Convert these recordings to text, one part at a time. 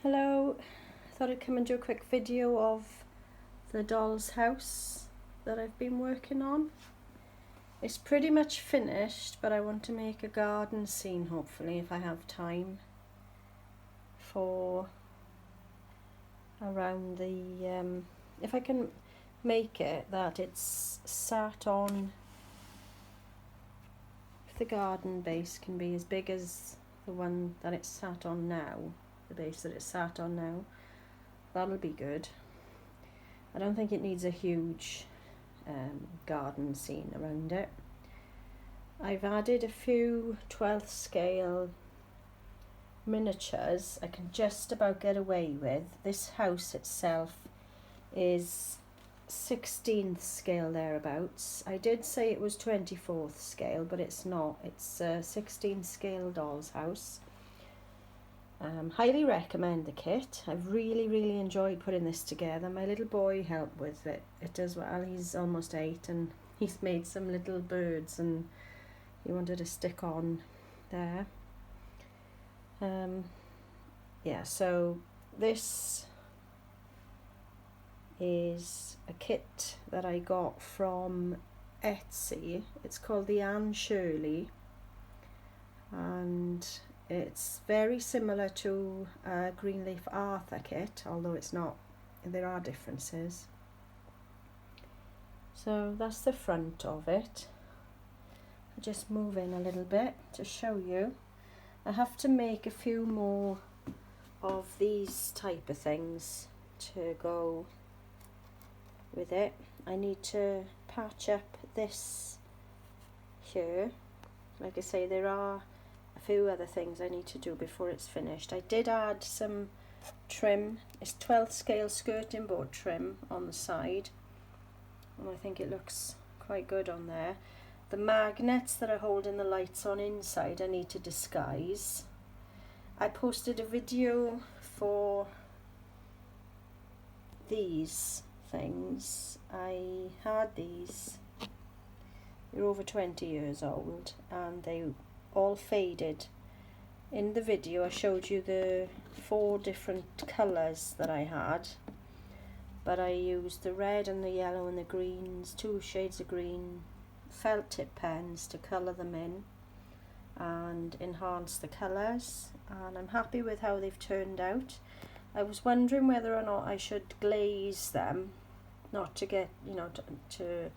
Hello, thought I'd come and do a quick video of the doll's house that I've been working on. It's pretty much finished, but I want to make a garden scene, hopefully, if I have time, for around the, if I can make it that it's sat on, if the garden base can be as big as the one that it's sat on now, the base that it's sat on now, that'll be good. I don't think it needs a huge garden scene around it. I've added a few 12th scale miniatures I can just about get away with. This house itself is 16th scale thereabouts. I did say it was 24th scale, but it's not. It's a 16th scale doll's house. Highly recommend the kit. I've really enjoyed putting this together. My little boy helped with it. It as well. He's almost 8 and he's made some little birds and he wanted to stick on there. Yeah, so this is a kit that I got from Etsy. It's called the Anne Shirley, and it's very similar to a Greenleaf Arthur kit, although it's not. There are differences. So that's the front of it. I'll just move in a little bit to show you. I have to make a few more of these type of things to go with it. I need to patch up this here. Like I say, there are a few other things I need to do before it's finished. I did add some trim. It's 12th scale skirting board trim on the side, and I think it looks quite good on there. The magnets that are holding the lights on inside I need to disguise. I posted a video for these things. I had these, they're over 20 years old and they all faded. In the video I showed you the 4 different colours that I had, but I used the red and the yellow and the greens, 2 shades of green, felt tip pens to colour them in and enhance the colours, and I'm happy with how they've turned out. I was wondering whether or not I should glaze them, not to get, you know, to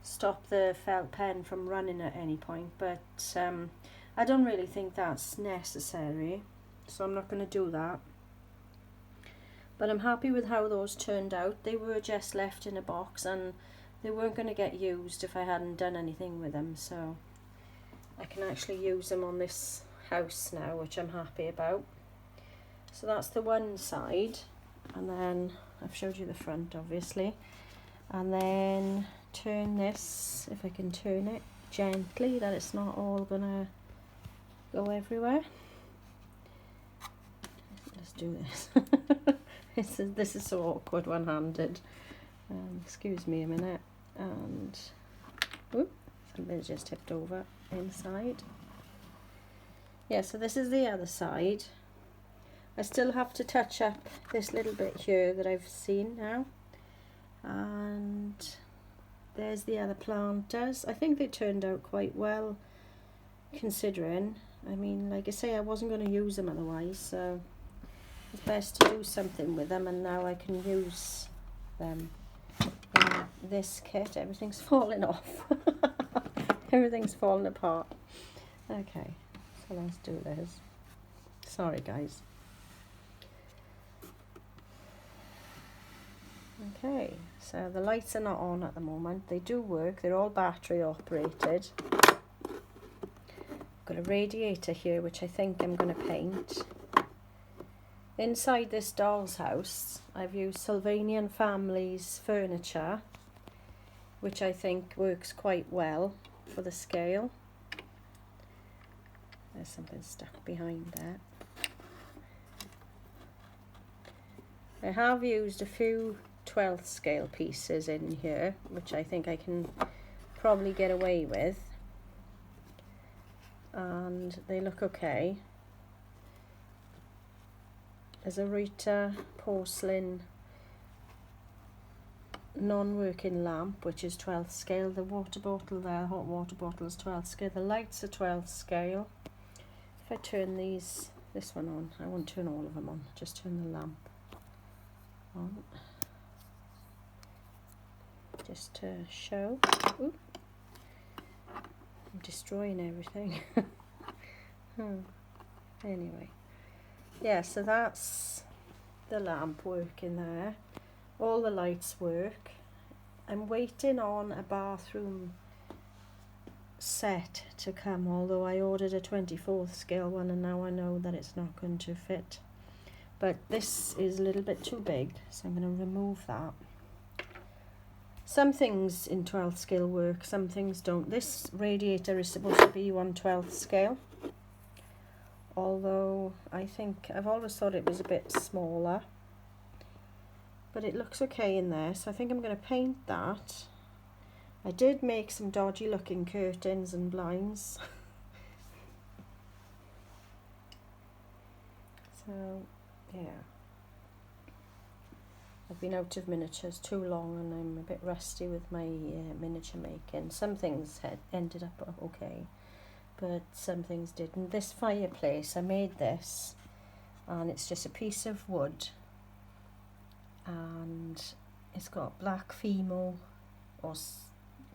stop the felt pen from running at any point, but I don't really think that's necessary, so I'm not going to do that. But I'm happy with how those turned out. They were just left in a box and they weren't going to get used if I hadn't done anything with them, so I can actually use them on this house now, which I'm happy about. So that's the one side, and then I've showed you the front obviously, and then turn this, if I can turn it gently that it's not all gonna go everywhere. Let's do this. This is so awkward one-handed. Excuse me a minute. And whoop, something just tipped over inside. Yeah, so this is the other side. I still have to touch up this little bit here that I've seen now, and there's the other planters. I think they turned out quite well considering. I mean, like I say, I wasn't going to use them otherwise, so it's best to do something with them, and now I can use them in this kit. Everything's falling off. Everything's falling apart. Okay, so let's do this. Sorry guys. Okay, so the lights are not on at the moment. They do work, they're all battery operated. I've got a radiator here which I think I'm going to paint. Inside this doll's house I've used Sylvanian Family's furniture, which I think works quite well for the scale. There's something stuck behind there. I have used a few 12th scale pieces in here, which I think I can probably get away with, and they look okay. is a Rita porcelain non-working lamp, which is 12th scale. The water bottle there, hot water bottle, is 12th scale. The lights are 12th scale. If I turn this one on, I won't turn all of them on, just turn the lamp on. Just to show. Ooh. I'm destroying everything. Anyway, yeah, so that's the lamp working there. All the lights work. I'm waiting on a bathroom set to come, although I ordered a 24th scale one and now I know that it's not going to fit. But this is a little bit too big, so I'm going to remove that. Some things in 12th scale work, some things don't. This radiator is supposed to be 1/12th scale, although I've always thought it was a bit smaller, but it looks okay in there, so I think I'm going to paint that. I did make some dodgy looking curtains and blinds. So yeah, I've been out of miniatures too long and I'm a bit rusty with my miniature making. Some things ended up okay, but some things didn't. This fireplace, I made this, and it's just a piece of wood, and it's got black Fimo or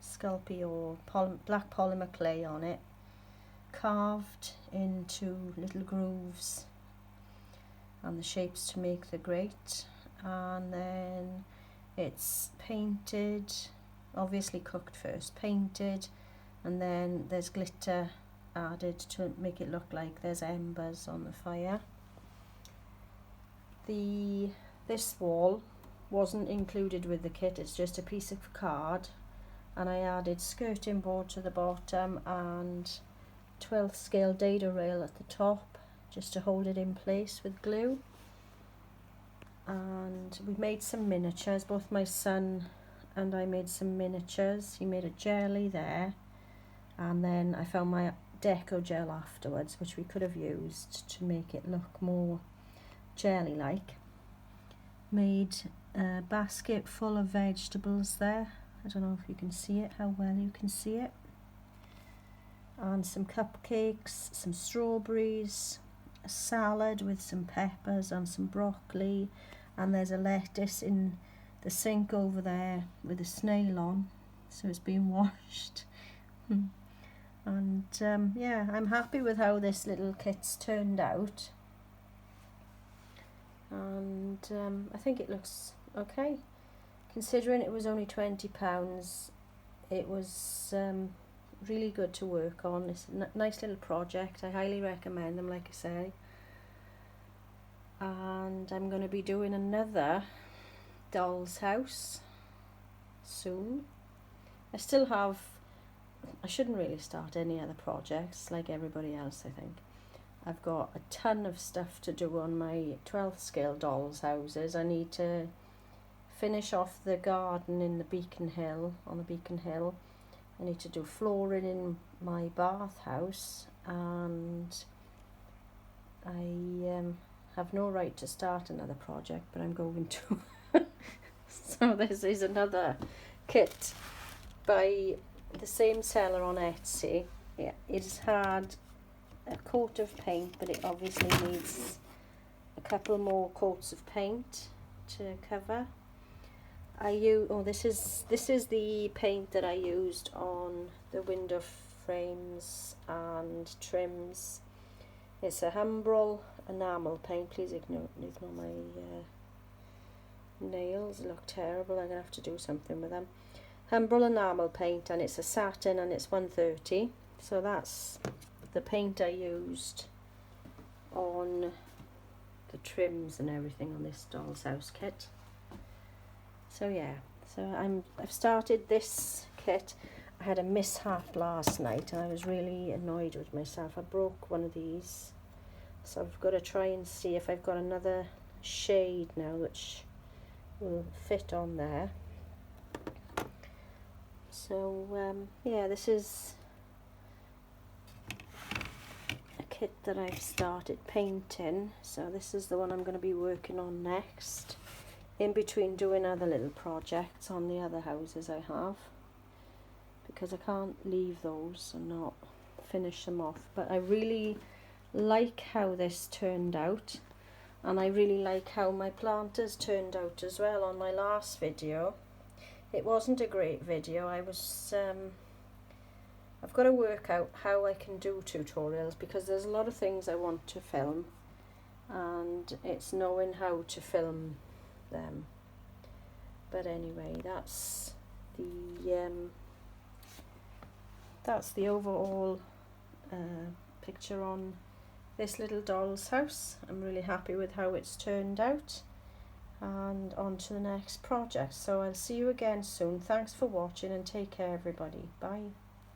Sculpey or black polymer clay on it, carved into little grooves and the shapes to make the grate. And then it's painted, obviously cooked first, painted, and then there's glitter added to make it look like there's embers on the fire. This wall wasn't included with the kit, it's just a piece of card, and I added skirting board to the bottom and 12th scale dado rail at the top just to hold it in place with glue. And we made some miniatures, both my son and I made some miniatures. He made a jelly there, and then I found my deco gel afterwards, which we could have used to make it look more jelly like. Made a basket full of vegetables there. I don't know if you can see it, how well you can see it. And some cupcakes, some strawberries, a salad with some peppers and some broccoli, and there's a lettuce in the sink over there with a snail on, so it's been washed. And yeah, I'm happy with how this little kit's turned out, and I think it looks okay. Considering it was only £20, it was really good to work on. It's a nice little project. I highly recommend them, like I say. And I'm going to be doing another doll's house soon. I shouldn't really start any other projects like everybody else, I think. I've got a ton of stuff to do on my 12th scale doll's houses. I need to finish off the garden in the Beacon Hill, on the Beacon Hill. I need to do flooring in my bathhouse, and I have no right to start another project, but I'm going to. So this is another kit by the same seller on Etsy. Yeah, it's had a coat of paint, but it obviously needs a couple more coats of paint to cover. This is the paint that I used on the window frames and trims. It's a Humbrol enamel paint. Please ignore my nails, they look terrible. I'm going to have to do something with them. Humbrol enamel paint, and it's a satin, and it's 130. So that's the paint I used on the trims and everything on this doll's house kit. So yeah, I've started this kit. I had a mishap last night and I was really annoyed with myself. I broke one of these, so I've got to try and see if I've got another shade now which will fit on there. So yeah, this is a kit that I've started painting. So this is the one I'm going to be working on next, in between doing other little projects on the other houses I have, because I can't leave those and not finish them off. But I really like how this turned out, and I really like how my planters turned out as well. On my last video, it wasn't a great video. I've got to work out how I can do tutorials, because there's a lot of things I want to film, and it's knowing how to film them. But anyway, that's the overall picture on this little doll's house. I'm really happy with how it's turned out, and on to the next project. So I'll see you again soon. Thanks for watching, and take care everybody. Bye.